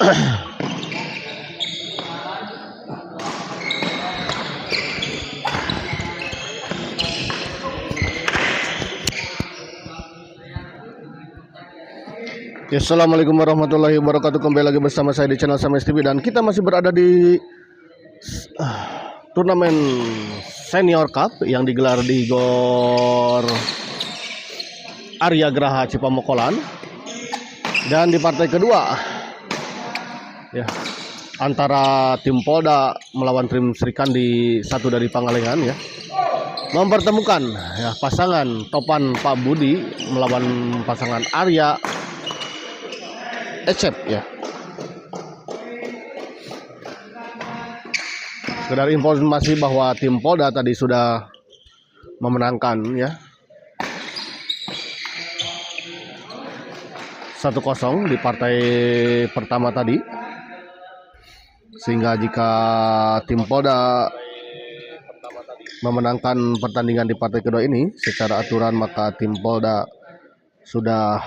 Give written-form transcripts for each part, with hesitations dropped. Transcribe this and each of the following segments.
Assalamualaikum warahmatullahi wabarakatuh. Kembali lagi bersama saya di channel Sames TV, dan kita masih berada di turnamen Senior Cup yang digelar di Gor Arya Graha Cipamokolan. Dan di partai kedua ya, antara tim Polda melawan tim Srikandi satu dari Pangalengan ya, mempertemukan ya pasangan Topan Pak Budi melawan pasangan Arya Ecep ya. Sekedar informasi bahwa tim Polda tadi sudah memenangkan ya 1-0 di partai pertama tadi, sehingga jika tim Polda memenangkan pertandingan di partai kedua ini secara aturan, maka tim Polda sudah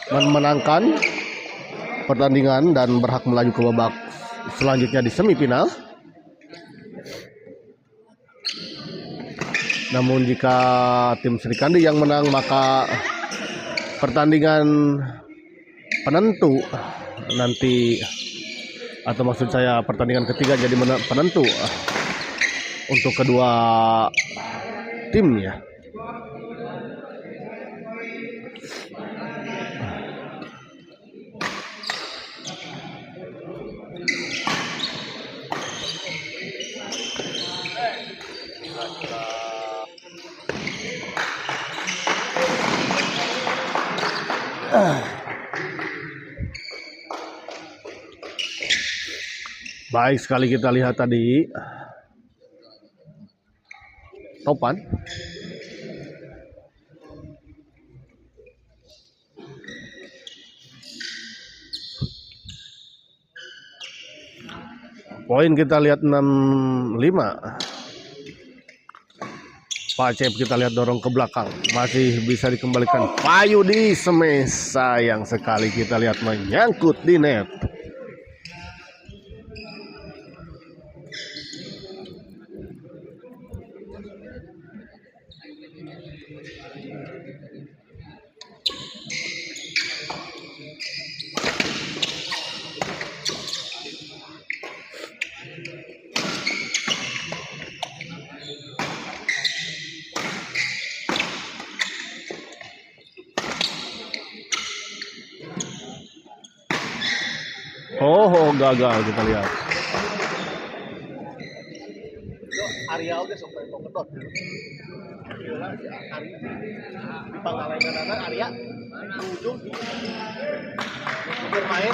memenangkan pertandingan dan berhak melaju ke babak selanjutnya di semifinal. Namun jika tim Srikandi yang menang, maka pertandingan penentu nanti, atau maksud saya pertandingan ketiga jadi penentu untuk kedua tim ya. Baik sekali, kita lihat tadi Topan poin kita lihat 6-5. Pak Cep kita lihat dorong ke belakang, masih bisa dikembalikan. Payu di semes, sayang sekali kita lihat menyangkut di net. Oh, gagal kita lihat. Arya oke sampai kedot. Di Pangalengan ada Arya di ujung bermain.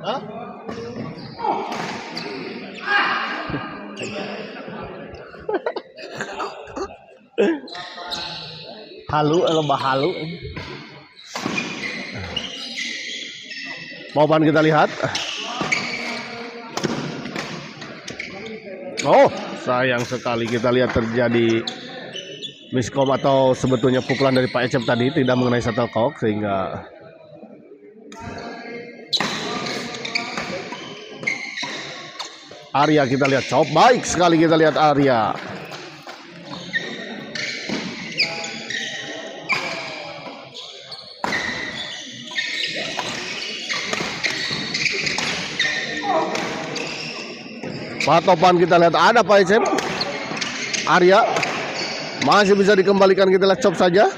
Hah? Halu, lembah halu. Paupan kita lihat. Oh, sayang sekali kita lihat terjadi miskom, atau sebetulnya pukulan dari Pak Ecep tadi tidak mengenai shuttlecock, sehingga Arya kita lihat chop. Baik sekali kita lihat Arya. Pak Topan kita lihat ada Pak Ecep. Arya masih bisa dikembalikan, kita lihat chop saja.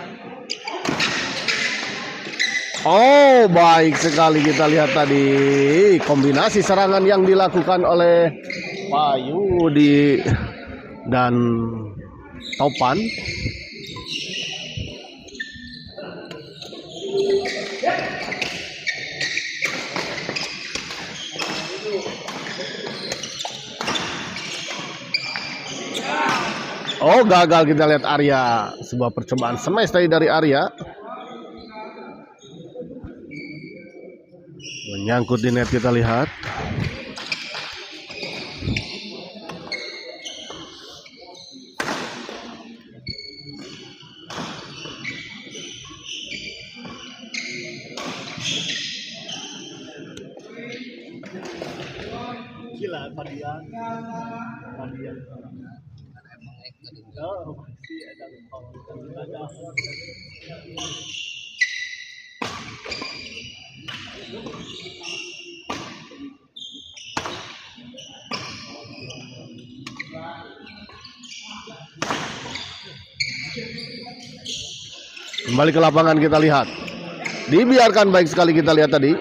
Oh, baik sekali kita lihat tadi kombinasi serangan yang dilakukan oleh Pak Yudi dan Topan. Oh, gagal kita lihat Arya. Sebuah percobaan smash tadi dari Arya. Menyangkut di net, kita lihat. Kembali ke lapangan kita lihat. Dibiarkan baik sekali kita lihat tadi.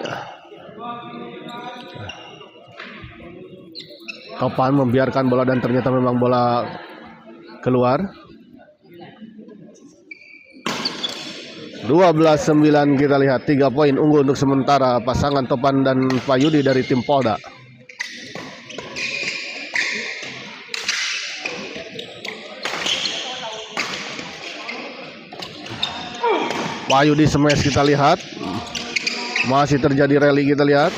Topan membiarkan bola dan ternyata memang bola keluar. 12-9 kita lihat, 3 poin unggul untuk sementara pasangan Topan dan Pak Yudi dari tim Polda. Pak Yudi smash kita lihat. Masih terjadi rally kita lihat.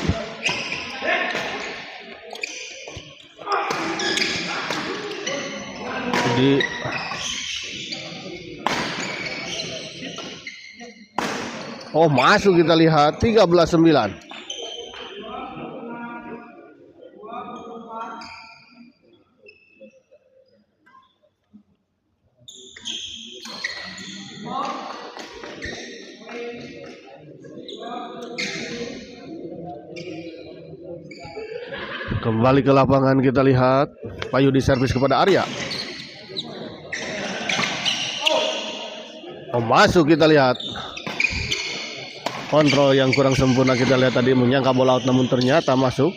Oh, masuk kita lihat 13-9. Kembali ke lapangan kita lihat. Pak Yudi servis kepada Arya. Oh, masuk kita lihat. Kontrol yang kurang sempurna kita lihat tadi, menyangka bola out namun ternyata masuk.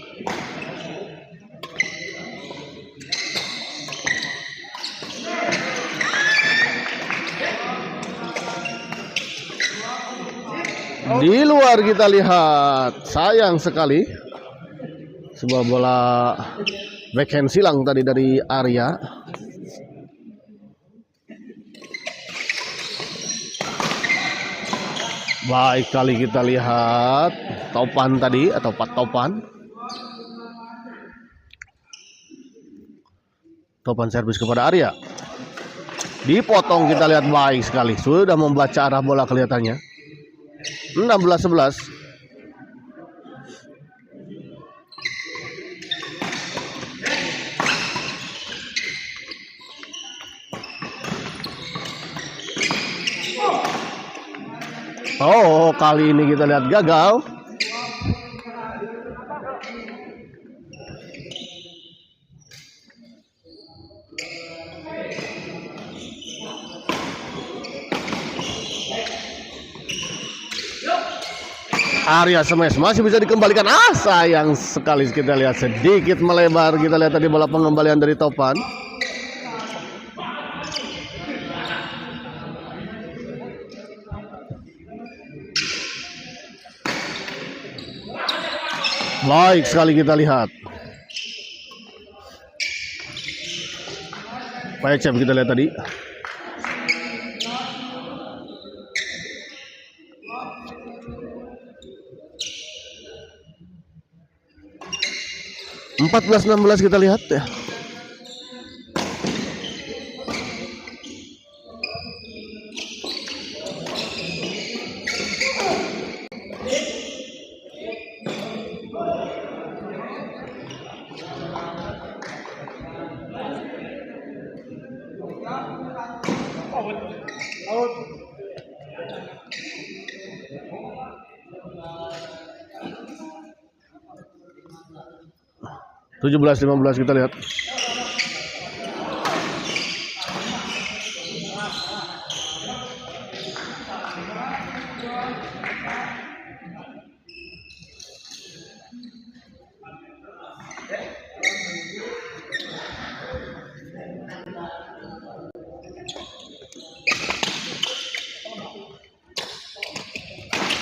Di luar kita lihat. Sayang sekali. Sebuah bola backhand silang tadi dari Arya. Baik kali kita lihat Topan tadi atau Pak Topan. Topan servis kepada Arya. Dipotong kita lihat baik sekali. Sudah membaca arah bola kelihatannya. 16-11. Oh, kali ini kita lihat gagal. Arya smash masih bisa dikembalikan. Sayang sekali kita lihat sedikit melebar. Kita lihat tadi bola pengembalian dari Topan. Baik sekali kita lihat. Pecep kita lihat tadi. Empat 14-16 kita lihat ya. Tujuh 17-15 kita lihat.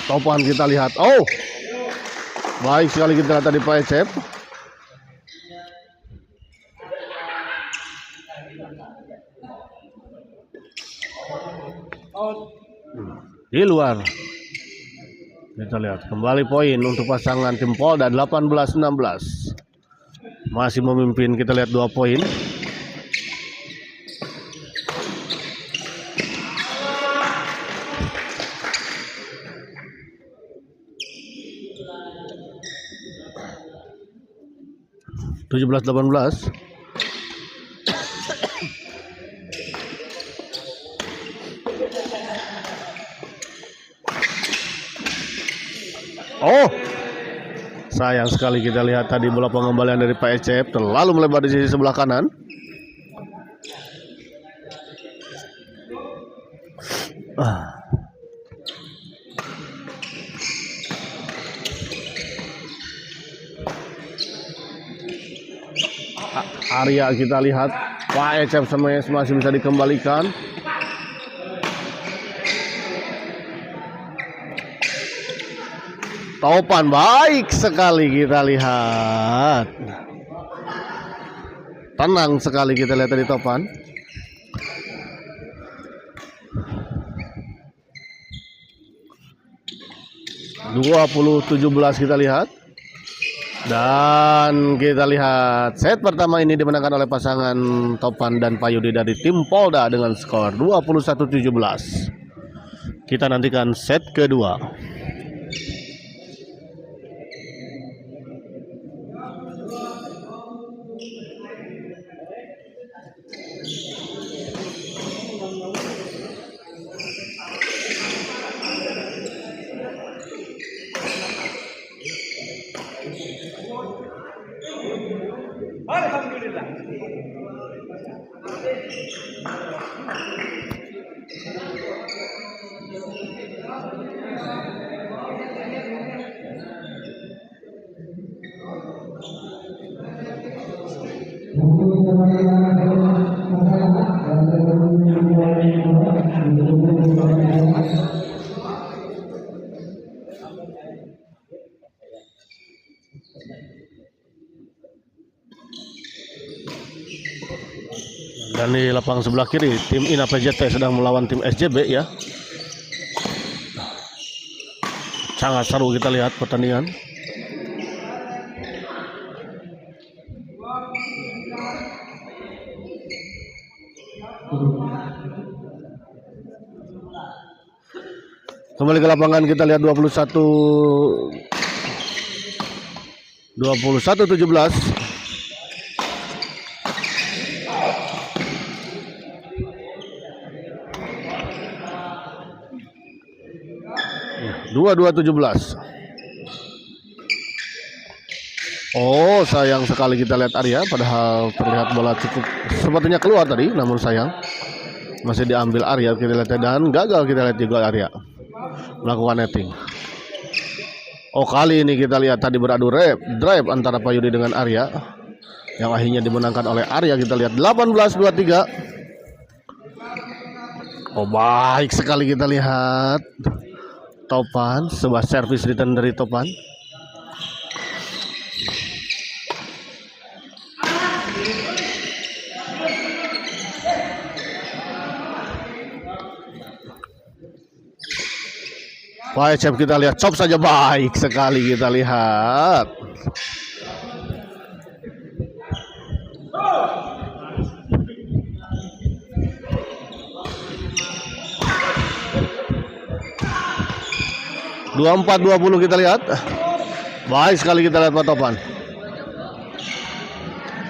Topan kita lihat. Oh, baik sekali kita lihat tadi Pecep. Di luar. Kita lihat kembali poin untuk pasangan tim Polda 18-16. Masih memimpin, kita lihat 2 poin. 17-18. Oh, sayang sekali, kita lihat tadi bola pengembalian dari Pak Ecep terlalu melebar di sisi sebelah kanan. Arya kita lihat Pak Ecep masih bisa dikembalikan. Topan baik sekali kita lihat. Tenang sekali kita lihat dari Topan. (20-17) kita lihat. Dan kita lihat set pertama ini dimenangkan oleh pasangan Topan dan Payudi dari tim Polda dengan skor 21-17. Kita nantikan set kedua. Alhamdulillah. Dan di lapangan sebelah kiri tim INA PJT sedang melawan tim SJB ya. Sangat seru kita lihat pertandingan. Kembali ke lapangan kita lihat 21-17. Dua 17. Oh, sayang sekali kita lihat Arya, padahal terlihat bola cukup sepertinya keluar tadi, namun sayang masih diambil Arya kita lihat, dan gagal kita lihat juga Arya melakukan netting. Oh, kali ini kita lihat tadi beradu drive antara Payudi dengan Arya yang akhirnya dimenangkan oleh Arya. Kita lihat 18-23. Oh, baik sekali kita lihat Topan, sebuah servis return dari Topan. Pak Ecep kita lihat chop saja, baik sekali kita lihat. Dua 4-20 kita lihat. Baik sekali kita lihat Pak Topan.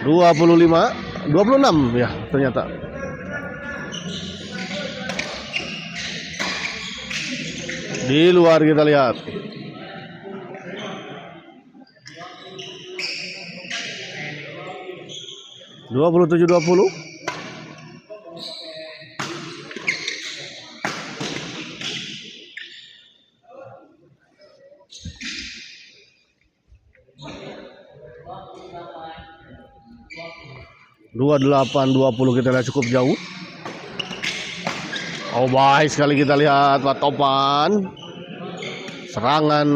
26 ya ternyata. Di luar kita lihat. Dua 27-20. Dua 28-20 kita lihat cukup jauh. Oh, baik sekali kita lihat Pak Topan. Serangan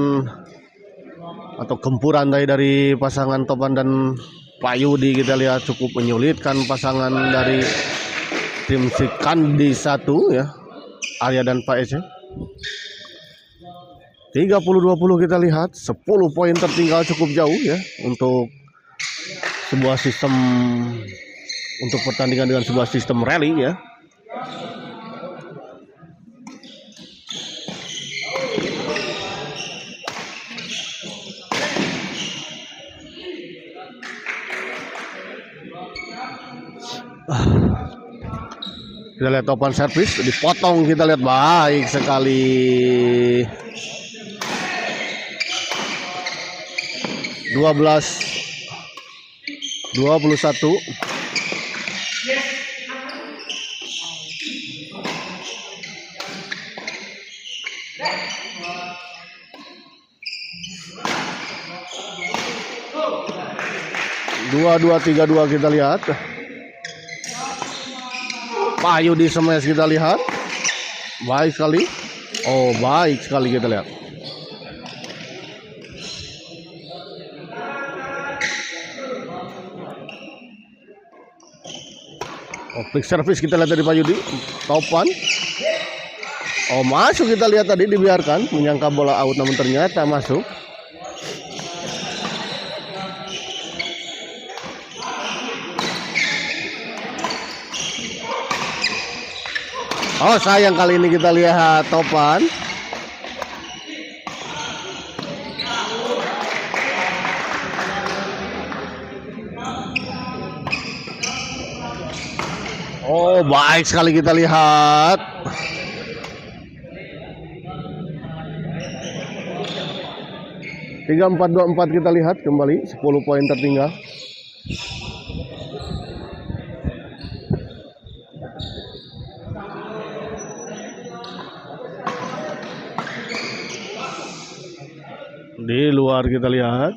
atau gempuran dari pasangan Topan dan Payudi kita lihat cukup menyulitkan pasangan dari tim Sikandi 1 ya, Arya dan Pak Ece. 30-20 kita lihat, 10 poin tertinggal cukup jauh ya untuk sebuah sistem, untuk pertandingan dengan sebuah sistem rally ya. Kita lihat topan servis dipotong, kita lihat baik sekali. 12-21. Dua 3-2 kita lihat. Payudi smash kita lihat. Baik sekali. Oh, baik sekali kita lihat. Oh, flick service kita lihat dari Payudi. Topan. Oh, masuk kita lihat tadi, dibiarkan, menyangka bola out namun ternyata masuk. Oh, sayang kali ini kita lihat topan. Oh, baik sekali kita lihat. Tiga 4-2-4 kita lihat kembali, 10 poin tertinggal. Di luar kita lihat,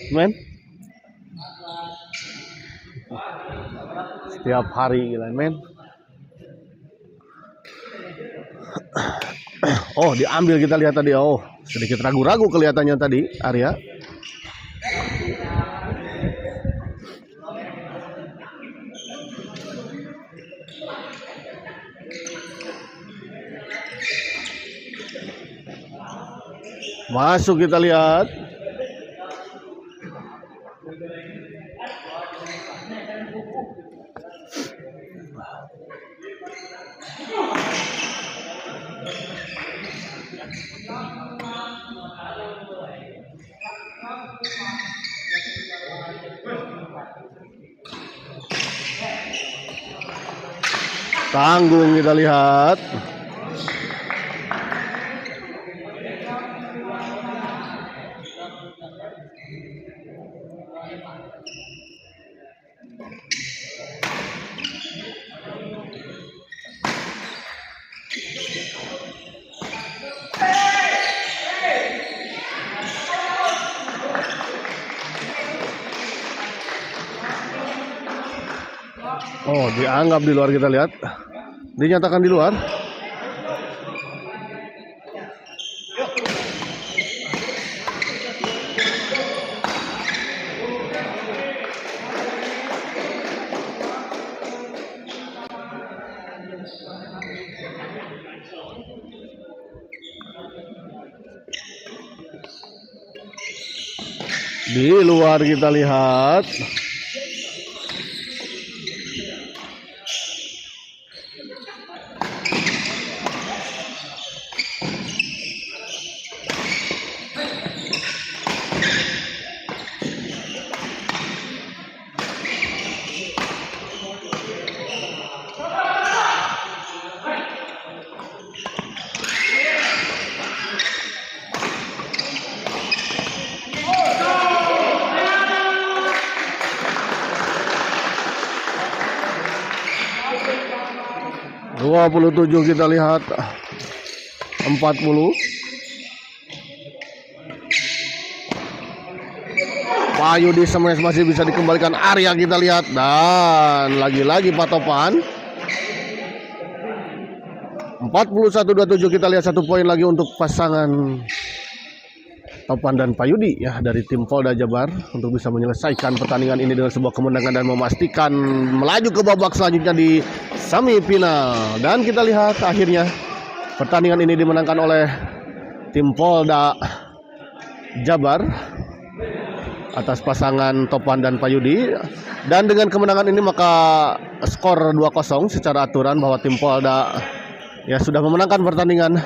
men. Setiap hari gila, men. Oh, diambil kita lihat tadi. Oh, sedikit ragu-ragu kelihatannya tadi Arya. Masuk kita lihat. Tanggung kita lihat. Oh, dianggap di luar kita lihat. Dinyatakan di luar. Di luar kita lihat. Dua 27 kita lihat 40. Payudi smash masih bisa dikembalikan Arya kita lihat, dan lagi-lagi Pak Topan. 41-27 kita lihat, 1 poin lagi untuk pasangan Topan dan Payudi ya dari tim Polda Jabar untuk bisa menyelesaikan pertandingan ini dengan sebuah kemenangan dan memastikan melaju ke babak selanjutnya di semifinal. Dan kita lihat akhirnya pertandingan ini dimenangkan oleh tim Polda Jabar atas pasangan Topan dan Payudi. Dan dengan kemenangan ini maka skor 2-0 secara aturan bahwa tim Polda ya sudah memenangkan pertandingan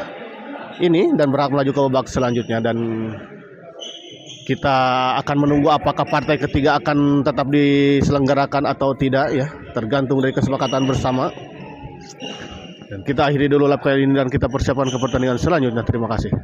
ini dan berhak melaju ke babak selanjutnya. Dan kita akan menunggu apakah partai ketiga akan tetap diselenggarakan atau tidak ya, tergantung dari kesepakatan bersama Dan kita akhiri dulu live kali ini dan kita persiapkan ke pertandingan selanjutnya. Terima kasih.